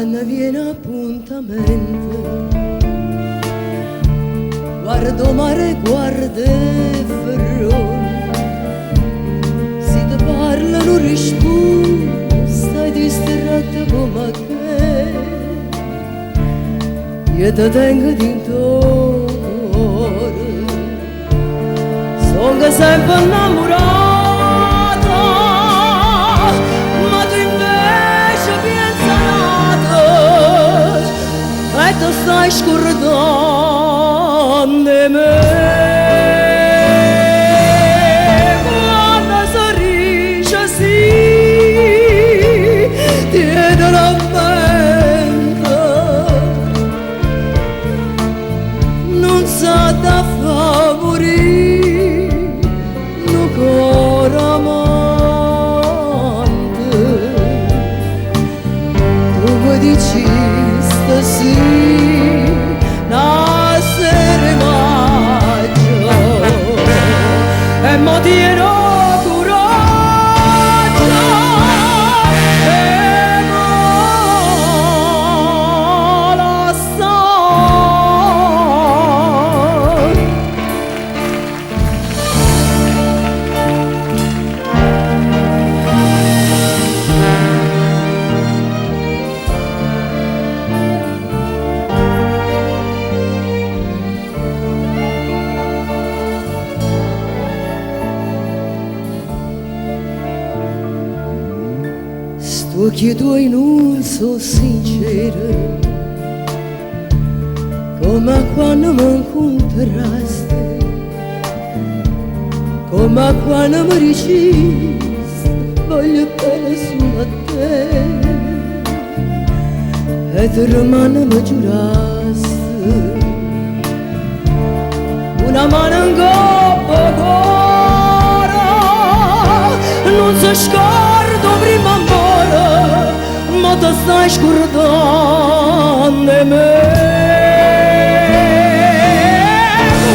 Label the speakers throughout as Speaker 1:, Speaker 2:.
Speaker 1: quando viene appuntamento, guardo mare, guarda ferrone, se ti parla non rispondi, stai distratta come che, io ti tengo dentro cuore, sono sempre innamorata. E tu stai scordando di me. Quando sorrige sì, tieni la mente, non sa da fa morire, non cuore amante. Tu mi dici sì, nascere maggio e mo tieno coraggio e mo la occhi tuoi non sono sinceri, come quando mi incontrasti, come quando mi dicesti voglio bene solo a te, e tu rimane mi giurasti una mano in coppa cuore, non si scorda prima amore, ma ti stai scordando di me.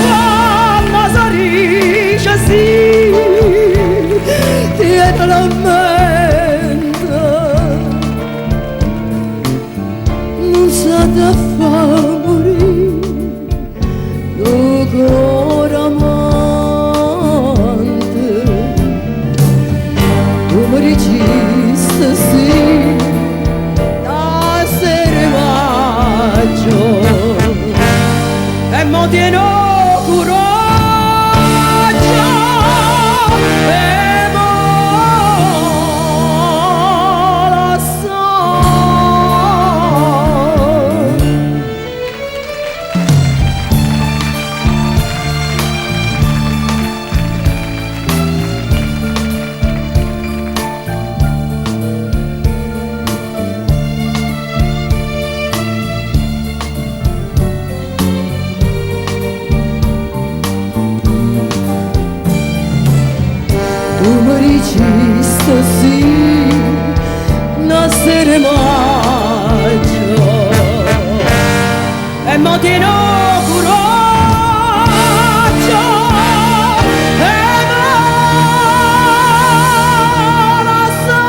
Speaker 1: Quando sorrige sì, tieni la mente, non sa da fa morire, lo cuore amante. Tu mi regista sì, e mo tieno coraggio e mo la tu mi regista sì, nascere maggio e mo tieno coraggio e mo la so.